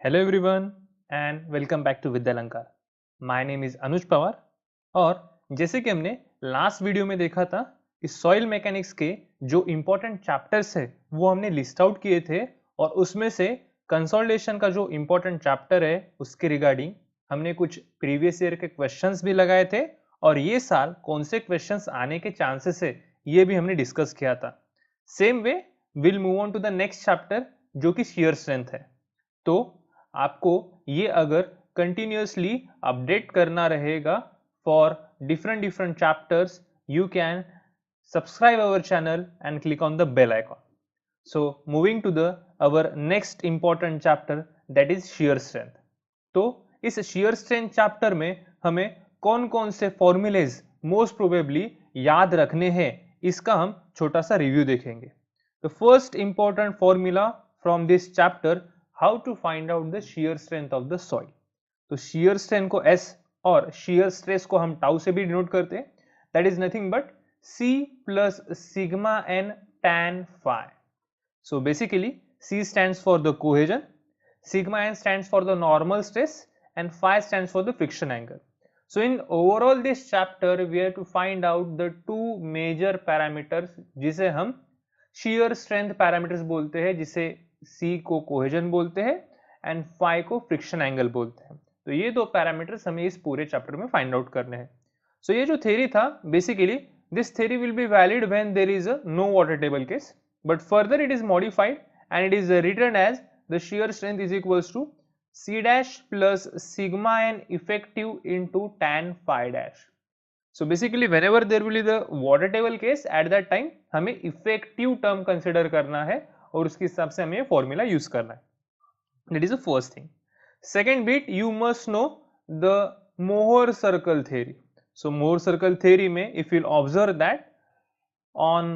Hello everyone and welcome back to Vidyalankar. My name is Anuj Pawar और जैसे कि हमने लास्ट वीडियो में देखा था कि सॉइल मैकेनिक्स के जो इम्पोर्टेंट चैप्टर्स है वो हमने लिस्ट आउट किए थे और उसमें से कंसोलिडेशन का जो इम्पोर्टेंट चैप्टर है उसके रिगार्डिंग हमने कुछ प्रीवियस ईयर के क्वेश्चंस भी लगाए थे और ये साल कौन से क्वेश्चंस आने के चांसेस है ये भी हमने डिस्कस किया था. Same way will move on to the next chapter जो कि शियर स्ट्रेंथ है. तो आपको ये अगर कंटिन्यूसली अपडेट करना रहेगा for different chapters you can subscribe our channel and click on the bell icon. So moving to the our next important chapter that is shear strength. तो इस शियर स्ट्रेंथ चैप्टर में हमें कौन कौन से formulas most probably याद रखने हैं इसका हम छोटा सा रिव्यू देखेंगे. The first important formula from this chapter, how to find out the shear strength of the soil. तो shear strength को S और shear stress को हम टाउ से भी डिनोट करते हैं. that is nothing but C plus sigma n tan phi. So basically C stands for the cohesion, sigma n stands for the normal stress and phi stands for the friction angle. So in overall this chapter we have to find out the two major parameters जिसे हम shear strength parameters बोलते हैं, जिसे C को cohesion बोलते हैं and phi को friction angle बोलते हैं. तो ये दो पैरामीटर्स हमें इस पूरे चैप्टर में फाइंड आउट करने हैं. सो ये जो थ्योरी था basically this theory will be valid when there is a no water table case, but further it is modified and it is written as the shear strength is equals to C dash plus sigma n effective into tan phi dash. So basically whenever there will be the water table case at that time हमें effective term consider करना है और उसके हिसाब से हमें ये formula use करना है. That is the first thing. Second bit, you must know the Mohr circle theory. So Mohr circle theory में if you observe that on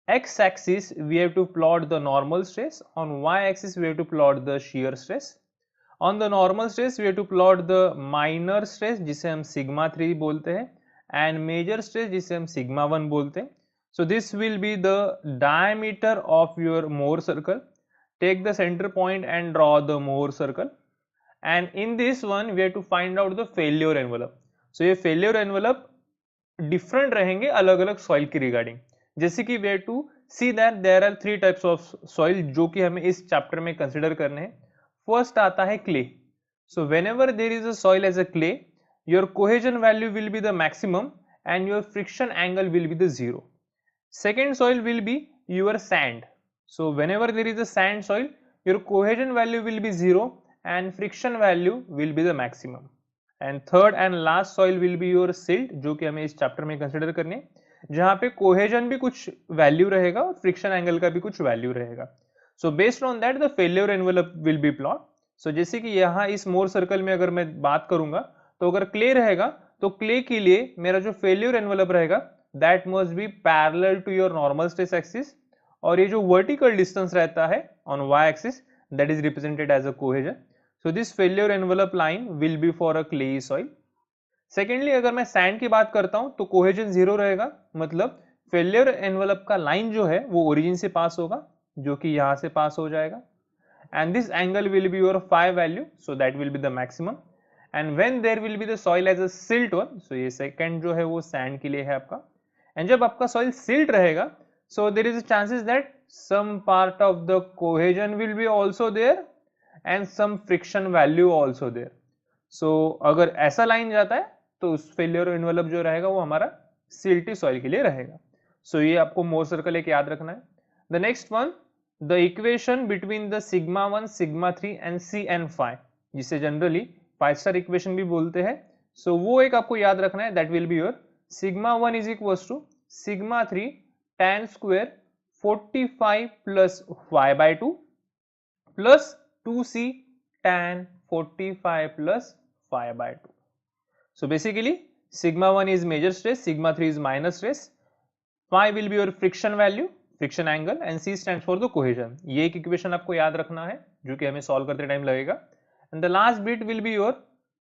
x axis we have to plot the normal stress, on y axis we have to plot the shear stress. On the normal stress we have to plot the minor stress जिसे हम sigma 3 बोलते हैं and major stress जिसे हम sigma 1 बोलते हैं. So this will be the diameter of your Mohr circle. Take the center point and draw the Mohr circle. And in this one we have to find out the failure envelope. So ये failure envelope different रहेंगे अलग अलग soil की regarding. जैसे कि we have to see that there are three types of soil जो कि हमें इस chapter में consider करने हैं. First आता है clay. So whenever there is a soil as a clay, your cohesion value will be the maximum and your friction angle will be the 0. Second soil will be your sand. So whenever there is a sand soil, your cohesion value will be 0 and friction value will be the maximum. And third and last soil will be your silt, जो कि हमें इस chapter में consider करनी है, जहाँ पे cohesion भी कुछ वैल्यू रहेगा और फ्रिक्शन एंगल का भी कुछ वैल्यू रहेगा. So based on that the failure envelope will be plot. So जैसे कि यहाँ इस मोर सर्कल में अगर मैं बात करूंगा तो अगर क्ले रहेगा तो क्ले के लिए मेरा जो फेल्योर एनवेलप रहेगा that must be parallel to your normal stress axis, और ये जो वर्टिकल डिस्टेंस रहता है on Y axis that is represented as a cohesion. So this failure envelope line will be for a clayey soil. Secondly अगर मैं sand की बात करता हूं तो कोहेजन 0 रहेगा, मतलब फेल्योर एनवेलप का लाइन जो है वो ओरिजिन से पास होगा जो कि यहां से पास हो जाएगा. And this angle will be your phi value, so that will be the maximum. And when there will be the soil as a silt one, so ये second जो है वो sand के लिए है आपका. And जब आपका soil silt रहेगा, so there is a chances that some part of the cohesion will be also there and some friction value also there. So अगर ऐसा line जाता है तो उस failure envelope जो रहेगा वो हमारा silty soil के लिए रहेगा. So ये आपको Mohr circle एक याद रखना है. The next one, the equation between the sigma 1, sigma 3 and C and phi, जिसे जनरली 5 स्टार इक्वेशन भी बोलते हैं. सो वो एक आपको याद रखना है, that will be your sigma 1 is equals to sigma 3 tan square 45 plus phi by 2 plus 2c tan 45 plus phi by 2. So basically sigma 1 is major stress, sigma 3 is minor stress, phi will be your friction value, friction angle, and C stands for the cohesion. ये एक equation आपको याद रखना है जो कि हमें solve करते टाइम लगेगा. And the last bit will be your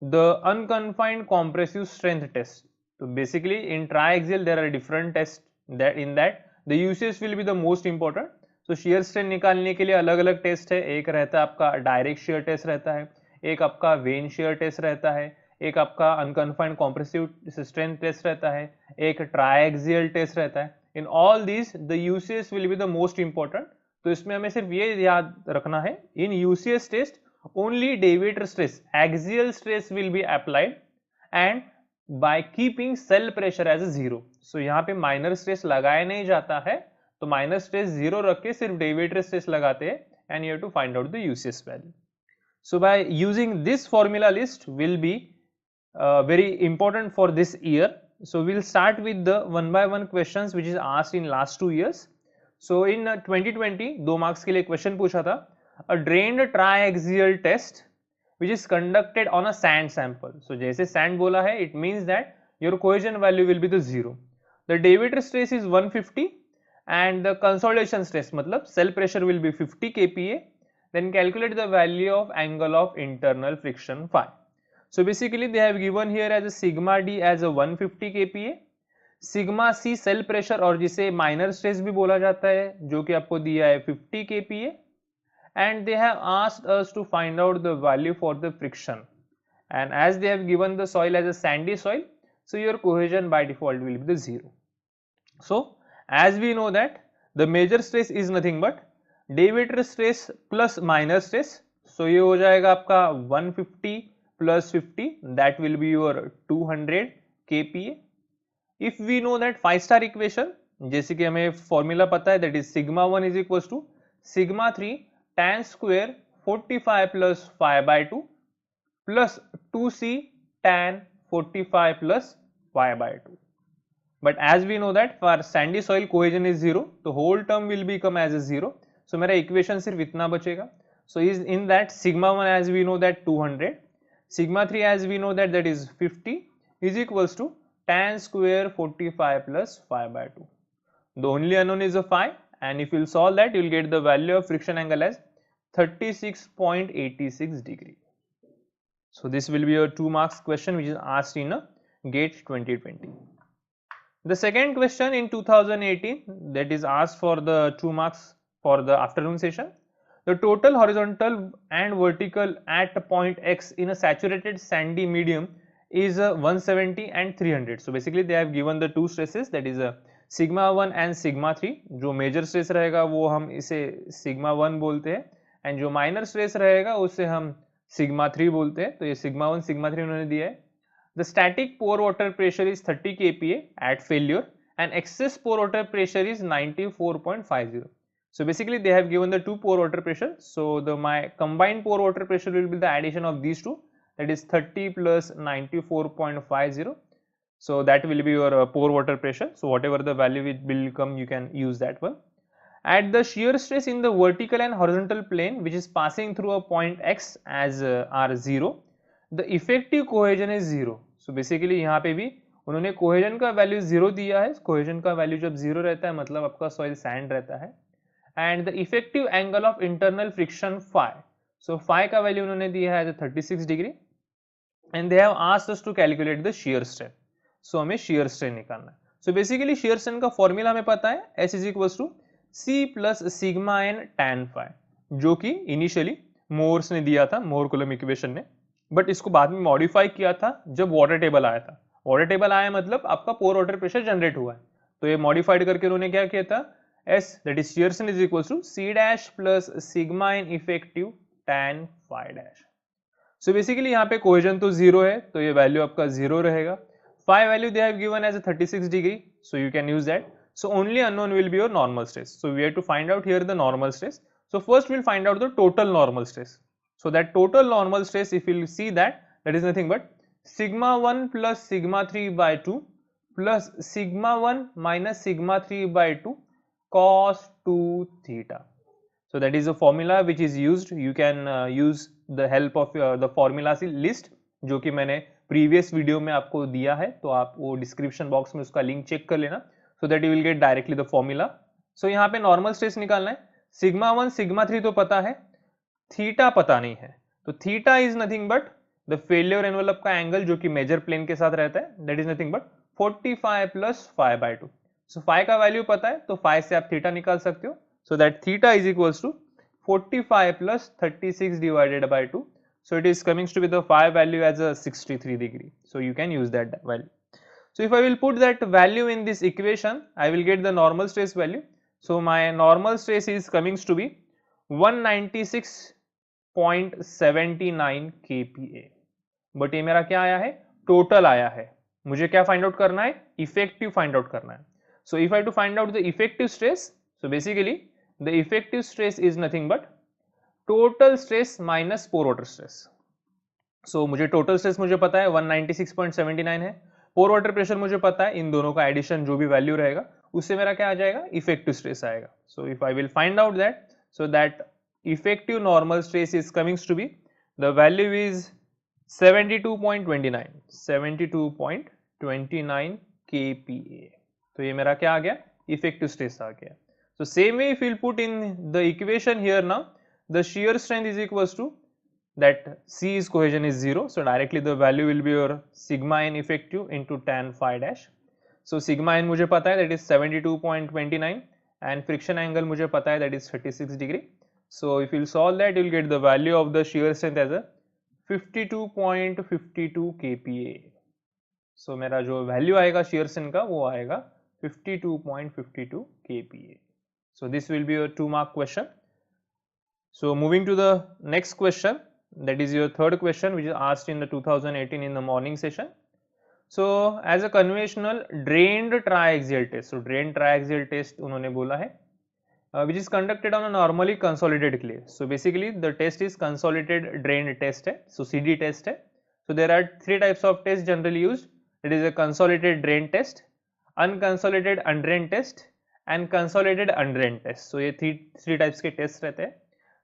the unconfined compressive strength test. तो basically in triaxial there are different test that in that the usage will be the most important. So shear strain निकालने के लिए अलग अलग test है, एक रहता है आपका डायरेक्ट शियर टेस्ट रहता है, एक आपका वेन शियर टेस्ट रहता है, एक आपका अनकन्फाइंड कॉम्प्रेसिव स्ट्रेंथ टेस्ट रहता है, एक ट्राइएक्सियल टेस्ट रहता है. In all these the UCS will be the most important. तो इसमें हमें सिर्फ ये याद रखना है, in UCS test only deviator stress, axial stress will be applied and by keeping cell pressure as a zero. So यहाँ पे माइनर स्ट्रेस लगाया नहीं जाता है, तो माइनर स्ट्रेस जीरो रख के सिर्फ डेविएटर स्ट्रेस लगाते हैं and you have to find out the UCS value. So by using this formula list will be very important for this year. So we'll start with the one by one questions which is asked in last 2 years. So in 2020 2 marks के लिए question पूछा था, a drained triaxial test which is conducted on a sand sample. So जैसे sand बोला है, it means that your cohesion value will be the zero. The deviator stress is 150 and the consolidation stress मतलब cell pressure will be 50 kPa. Then calculate the value of angle of internal friction phi. So basically they have given here as a sigma d as a 150 kPa, sigma c cell pressure और जिसे minor stress भी बोला जाता है जो कि आपको दिया है 50 kPa, and they have asked us to find out the value for the friction, and as they have given the soil as a sandy soil, so your cohesion by default will be the zero. So as we know that the major stress is nothing but deviator stress plus minor stress. So ये हो जाएगा आपका 150 plus 50, that will be your 200 kPa. If we know that 5 star equation, जैसे कि हमें formula पता है, that is sigma 1 is equal to sigma 3 tan square 45 plus 5/2 plus 2c tan 45 plus 5/2. But as we know that for sandy soil cohesion is zero, the whole term will become as a zero. So मेरा equation सिर्फ इतना बचेगा. So is in that sigma 1 as we know that 200, sigma 3 as we know that that is 50 is equals to tan square 45 plus 5/2. The only unknown is a phi, and if you'll solve that, you'll get the value of friction angle as 36.86 degree. So this will be a 2 marks question which is asked in a GATE 2020. The second question in 2018 that is asked for the 2 marks for the afternoon session. The total horizontal and vertical at point X in a saturated sandy medium is 170 and 300. So basically they have given the two stresses, that is sigma 1 and sigma 3. जो major stress रहेगा वो हम इसे sigma 1 बोलते हैं, and जो minor stress रहेगा उसे हम sigma 3 बोलते हैं. तो ये sigma 1 sigma 3 उन्होंने दिया है. The static pore water pressure is 30 kPa at failure and excess pore water pressure is 94.50. So basically they have given the two pore water pressure. So my combined pore water pressure will be the addition of these two, that is 30 plus 94.50. So that will be your pore water pressure. So whatever the value it will come, you can use that one. At the shear stress in the vertical and horizontal plane which is passing through a point X as R0, the effective cohesion is zero. So basically यहाँ पे भी उन्होंने cohesion का value zero दिया है. cohesion का value जब zero रहता है मतलब आपका soil sand रहता है. And the effective angle of internal friction phi. So phi का value उन्होंने दिया है 36 degree, and they have asked us to calculate the shear strain. So हमें shear strain निकालना है. So basically shear strain का formula हमें पता है, S is equals to C plus sigma n tan phi, जो कि initially मोर्स ने दिया था, मोर कूलम इक्वेशन ने, बट इसको बाद में मॉडिफाई किया था जब वाटर टेबल आया था. वाटर टेबल आया मतलब आपका पोर वाटर प्रेशर जनरेट हुआ है, तो ये मॉडिफाइड करके उन्होंने क्या किया था, S that is shear strain is equals to C dash plus sigma n effective tan phi dash. So basically यहाँ पे कोहेजन तो जीरो है, तो ये वैल्यू आपका जीरो रहेगा. Phi value they have given as a 36 degree, so you can use that. So only unknown will be your normal stress. So we have to find out here the normal stress. So first we'll find out the total normal stress. So that total normal stress, if you'll see that, that is nothing but sigma 1 plus sigma 3 by 2 plus sigma 1 minus sigma 3 by 2 cos 2 theta. So that is a formula which is used. You can use the help of the formula list जो कि मैंने previous video में आपको दिया है, तो आप वो description box में उसका link check कर लेना, so that you will get directly the formula. So यहाँ पे normal stress निकालना है. sigma 1 sigma 3 तो पता है, थीटा पता नहीं है, तो theta is nothing but the failure envelope का एंगल जो कि मेजर प्लेन के साथ रहता है, that is nothing but 45 plus 5/2. So phi का वैल्यू पता है, तो phi से आप थीटा निकाल सकते हो. so that theta is equals to 45 plus 36 divided by 2. So it is coming to be the phi value as a 63 degree. So you can use that value. So if I will put that value in this equation, I will get the normal stress value. So my normal stress is coming to be 196.79 kPa. But ये मेरा क्या आया है, total आया है. मुझे क्या find out करना है, इफेक्टिव फाइंड आउट करना है. So if I to find out the effective stress, so basically the effective stress is nothing but total stress minus pore water stress. So मुझे टोटल स्ट्रेस मुझे पता है 196.79 है, पोर water pressure मुझे पता है, इन दोनों का एडिशन जो भी वैल्यू रहेगा उससे मेरा क्या आ जाएगा, इफेक्टिव स्ट्रेस आएगा. So if I will find out that, so that effective normal stress is coming to be, the value is 72.29 kPa. तो ये मेरा क्या आ गया, इफेक्टिव स्ट्रेस आ गया. So same way if we'll put in the equation here now, the shear strength is equals to that C is cohesion is 0, so directly the value will be your sigma n effective into tan phi dash. So sigma n मुझे पता है that is 72.29 and friction angle मुझे पता है that is 36 degree. So if you'll solve that, you'll get the value of the shear strength as a 52.52 kPa. So मेरा जो value आएगा shear strength का वो आएगा 52.52 kPa. So this will be your 2-mark question. So moving to the next question, that is your third question, which is asked in the 2018 in the morning session. So as a conventional drained triaxial test, so drained triaxial test उन्होंने बोला है, which is conducted on a normally consolidated clay. So basically the test is consolidated drained test है, so CD test है. So there are 3 types of tests generally used. It is a consolidated drained test, unconsolidated undrained test and consolidated undrained test. So ये 3 types के test रहते हैं.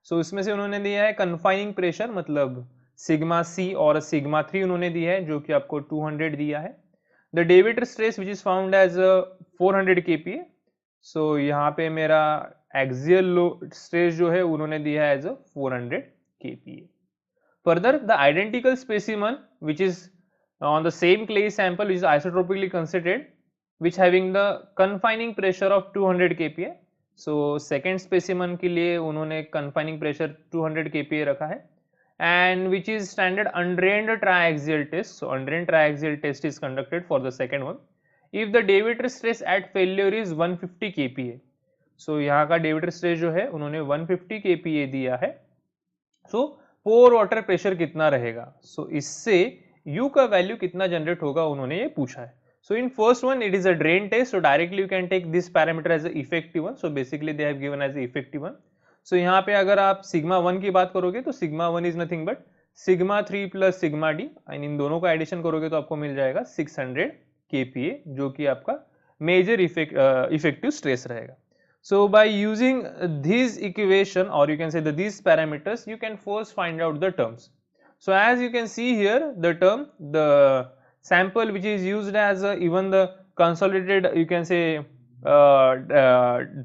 So इसमें से उन्होंने दिया है confining pressure, मतलब सिग्मा C और सिग्मा 3 उन्होंने दिया है, जो कि आपको 200 दिया है. The diameter stress which is found as 400 kPa. So यहाँ पे मेरा axial load stress जो है उन्होंने दिया है as 400 kPa. Further, the identical specimen which is on the same clay sample which is isotropically concentrated, which having the confining pressure of 200 kPa. So second specimen के लिए उन्होंने confining pressure 200 kPa रखा है, and which is standard undrained triaxial test. So undrained triaxial test is conducted for the second one. If the diameter stress at failure is 150 kPa. So यहाँ का diameter stress जो है उन्होंने 150 kPa दिया है. So पोर water pressure कितना रहेगा, सो इससे U का वैल्यू कितना जनरेट होगा उन्होंने ये पूछा है. So in first one it is a drain test, so directly you can take this parameter as a effective one. So basically they have given as a effective one. So यहाँ पे अगर आप sigma 1 की बात करोगे तो sigma 1 is nothing but sigma 3 plus sigma D, and in दोनों का एडिशन करोगे तो आपको मिल जाएगा 600 kPa, जो कि आपका मेजर इफेक्टिव स्ट्रेस रहेगा. So by using this equation, or you can say these parameters, you can first find out the terms. So as you can see here, the term, the sample which is used as even the consolidated, you can say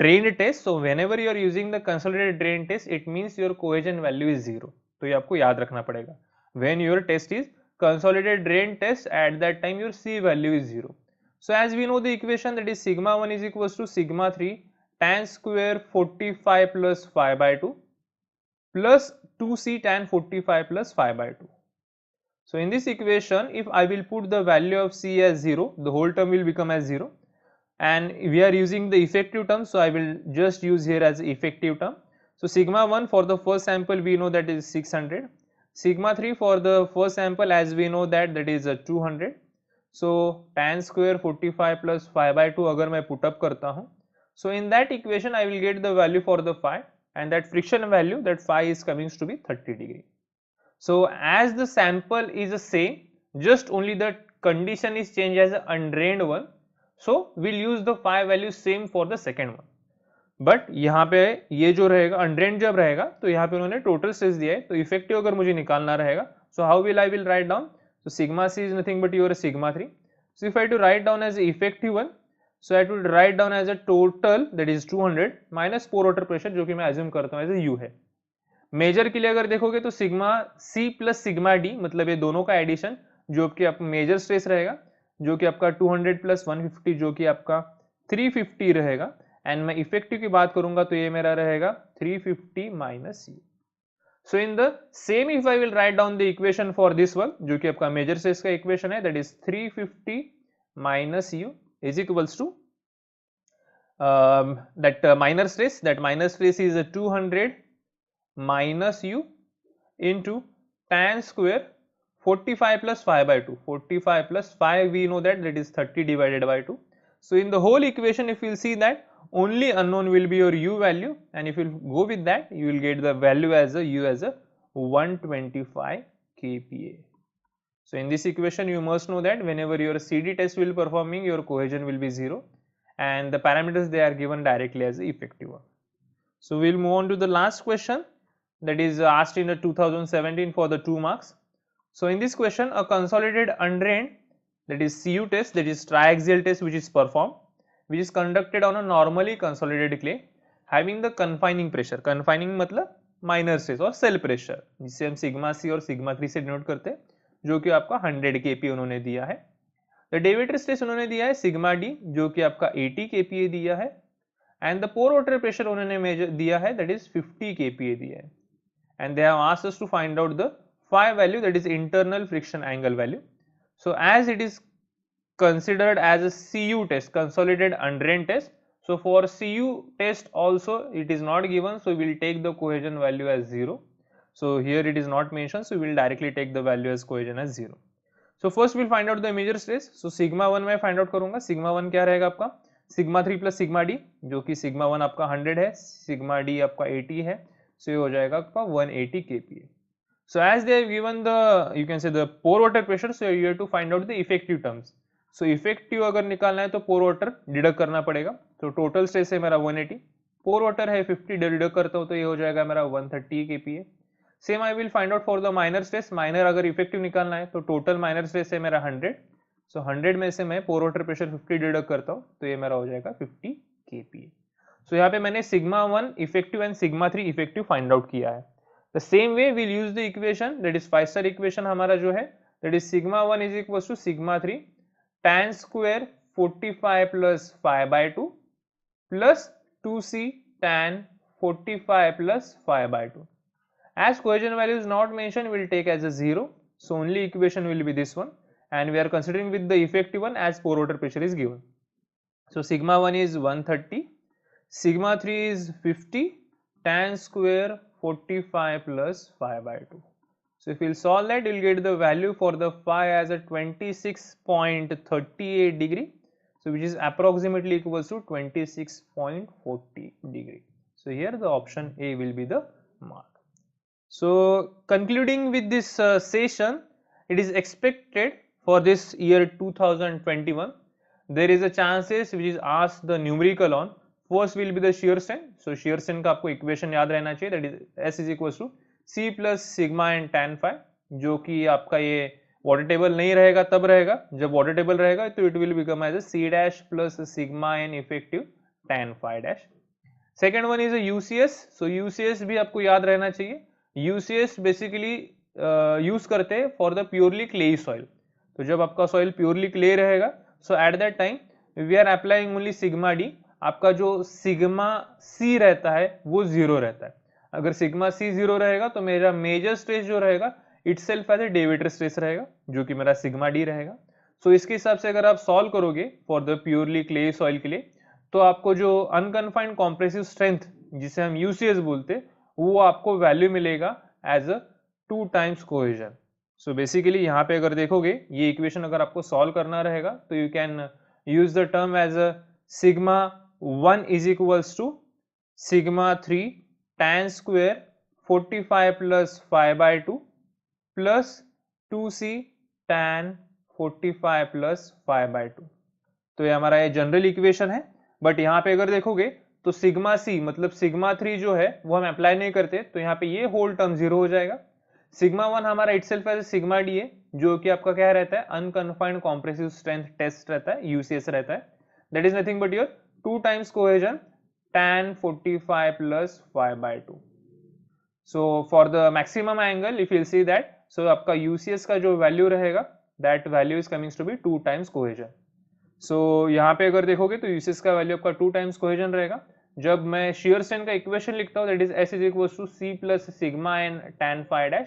drain test. So whenever you are using the consolidated drain test, it means your cohesion value is 0. तो ये आपको याद रखना पड़ेगा. When your test is consolidated drain test, at that time your C value is 0. So as we know the equation, that is sigma 1 is equals to sigma 3 tan square 45 plus phi by 2 plus 2c tan 45 plus phi by 2. So in this equation, if I will put the value of C as 0, the whole term will become as 0, and we are using the effective term, so I will just use here as effective term. So sigma 1 for the first sample we know that is 600, sigma 3 for the first sample as we know that is 200. So tan square 45 plus phi by 2 अगर मैं put up करता हूँ, so in that equation I will get the value for the phi, and that friction value, that phi is coming to be 30 degree. So as the sample is the same, just only the condition is changed as an undrained one, so we'll use the phi value same for the second one. But यहाँ पे ये जो रहेगा अनड्रेन्ड जब रहेगा तो यहाँ पे उन्होंने टोटल स्ट्रेस दिया है, तो इफेक्टिव अगर मुझे निकालना रहेगा, so how will I will write down, so sigma C is nothing but your sigma 3. So if I to write down as effective one, so I to write down as a total that is 200 minus pore water pressure, जो कि मैं assume करता हूँ as A U है. Major के लिए अगर देखोगे तो sigma C plus sigma D, मतलब ये दोनों का एडिशन जो कि आपका मेजर स्ट्रेस रहेगा, जो कि आपका 200 प्लस 150 जो कि आपका 350 रहेगा, एंड मैं इफेक्टिव की बात करूंगा तो ये मेरा रहेगा 350 minus U. So in the same if I will write down the equation for this one, जो कि आपका मेजर स्ट्रेस का इक्वेशन है, that is 350 minus U is equals to that minor stress is 200 minus u into tan square 45 plus 5 by 2. 45 plus 5 we know that is 30 divided by 2. So in the whole equation, if you'll see that only unknown will be your u value, and if you go with that, you will get the value as a u as a 125 kPa. So in this equation, you must know that whenever your CD test will performing, your cohesion will be 0, and the parameters they are given directly as the effective one. So we'll move on to the last question, that is asked in the 2017 for the 2 marks. So in this question, a consolidated undrained, that is CU test, that is triaxial test, which is performed, which is conducted on a normally consolidated clay having the confining pressure. Confining मतलब minor stress और cell pressure, जिसे हम sigma C और sigma 3 से denote करते हैं, जो कि आपका 100 kPa उन्होंने दिया है. द डेविएटर स्ट्रेस उन्होंने दिया है सिग्मा डी, जो कि आपका 80 kPa दिया है, and the pore water pressure उन्होंने मेजर दिया है, दैट इज 50 kPa दिया है, and they have asked us to find out the phi value, that is internal friction angle value. So as it is considered as a CU test, consolidated undrained test, so for CU test also it is not given, so we will take the cohesion value as 0. So here it is not mentioned, so we will directly take the value as cohesion as 0. So first we'll find out the major stress. So sigma 1 मैं find out करूंगा. sigma 1 क्या रहेगा आपका, sigma 3 plus sigma d, जो कि sigma 1 आपका 100 है, sigma d आपका 80 है, so ये हो जाएगा आपका 180 kPa. So as they have given the, you can say the pore water pressure, so you have to find out the effective terms. So effective अगर निकालना है तो pore water डिडक्ट करना पड़ेगा. तो टोटल स्ट्रेस है मेरा 180, pore water है 50, डिडक्ट करता हूँ तो ये हो जाएगा मेरा 130 kPa. Same I will find out for the minor stress. Minor अगर इफेक्टिव निकालना है तो टोटल माइनर स्ट्रेस है मेरा 100. सो 100 में से मैं पोर वाटर प्रेशर 50 डिडक्ट करता हूँ तो ये मेरा हो जाएगा 50 kPa. सो यहाँ पे मैंने sigma 1 effective and sigma 3 effective find out किया है. The same way we'll use the equation, that is 5-star equation हमारा जो है, that is sigma 1 is equals to sigma 3 tan square 45 plus 5 by 2 plus 2c tan 45 plus 5 by 2. As cohesion value is not mentioned, we'll take as a 0. So only equation will be this one, and we are considering with the effective one as pore water pressure is given. So sigma 1 is 130, sigma 3 is 50, tan square 45 plus 5 by 2. So if we'll solve that, you'll get the value for the phi as a 26.38 degree, so which is approximately equals to 26.40 degree. So here the option A will be the mark. So concluding with this session, it is expected for this year 2021, there is a chances which is asked the numerical on. First will be the shear strength. So shear strength का आपको equation याद रहना चाहिए, that is S is equals to C plus sigma and tan phi, जो कि आपका ये water table नहीं रहेगा तब रहेगा, जब वाटर टेबल रहेगा तो it will become as C dash plus sigma and effective tan phi dash. Second one is a UCS. So UCS भी आपको याद रहना चाहिए. UCS बेसिकली यूज करते हैं for the purely clay soil. तो जब आपका सॉइल प्योरली क्ले रहेगा, so at that time we are applying only sigma D. आपका जो सिग्मा सी रहता है वो 0 रहता है. अगर सिग्मा सी 0 रहेगा तो मेरा मेजर स्ट्रेस जो रहेगा इटसेल्फ एज ए डेविएटर स्ट्रेस रहेगा, जो कि मेरा सिग्मा डी रहेगा. सो इसके हिसाब से अगर आप सॉल्व करोगे for the purely clay soil के लिए, तो आपको जो अनकन्फाइंड कॉम्प्रेसिव स्ट्रेंथ जिसे हम यूसीएस बोलते, वो आपको वैल्यू मिलेगा as a 2 times cohesion. So basically यहाँ पे अगर देखोगे ये इक्वेशन अगर आपको सॉल्व करना रहेगा तो you can use the term as a sigma 1 is equals to sigma 3 tan square 45 plus 5 by 2 plus 2c tan 45 plus 5 by 2. तो ये हमारा ये जनरल इक्वेशन है. बट यहाँ पे अगर देखोगे तो सिग्मा सी मतलब सिग्मा 3 जो है वो हम अप्लाई नहीं करते, तो यहाँ पे ये होल टर्म 0 हो जाएगा. सिग्मा 1 हमारा इटसेल्फ एज सिग्मा डी है, जो कि आपका क्या रहता है, अनकन्फाइंड कॉम्प्रेसिव स्ट्रेंथ टेस्ट रहता है, यूसीएस रहता है. That is nothing but your 2 times cohesion tan 45 plus 5 by 2. So for the maximum angle, if you'll see that, so आपका UCS का जो वैल्यू रहेगा, that value is coming to be 2 times cohesion. सो यहाँ पे अगर देखोगे तो यूसीएस का वैल्यू आपका 2 टाइम्स कोहेजन रहेगा। जब मैं shear strength का इक्वेशन लिखता हूँ, that is S is equals to C plus sigma N tan phi dash.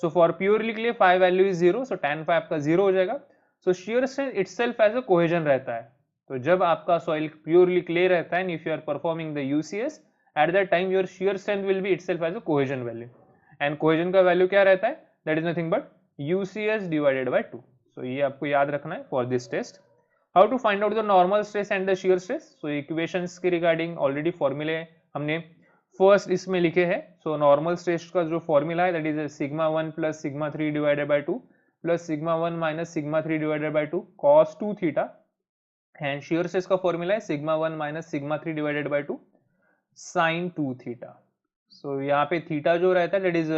So for purely के लिए phi value is 0, so tan phi आपका 0 हो जाएगा। So shear strength itself as a cohesion रहता है। तो जब आपका सॉइल प्योरली क्ले रहता है, if you are performing the UCS, at that time your shear strength will be itself as a cohesion value. And cohesion का value क्या रहता है? That is nothing but UCS divided by 2। So ये आपको याद रखना है for this test. How to find out the normal stress and the shear stress? So equations के रिगार्डिंग ऑलरेडी फॉर्मूले हमने फर्स्ट इसमें लिखे हैं। सो नॉर्मल स्ट्रेस का जो फॉर्मूला है, that is sigma 1 plus sigma 3 divided by 2 plus sigma 1 minus sigma 3 divided by 2 cos 2 theta. And shear stress का फॉर्मूला है sigma 1 minus sigma 3 divided by 2 sin 2 theta. So यहाँ पे theta जो रहता है, that is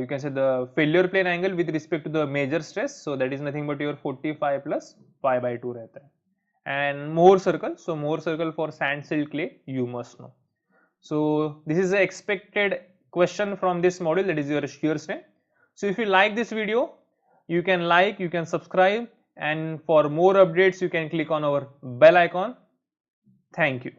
you can say the failure plane angle with respect to the major stress, so that is nothing but your 45 plus pi by 2 रहता है। and Mohr circle, so Mohr circle for sand silt clay you must know। so this is the expected question from this module, that is your shear strength। so if you like this video, you can like, you can subscribe, and for more updates you can click on our bell icon। thank you।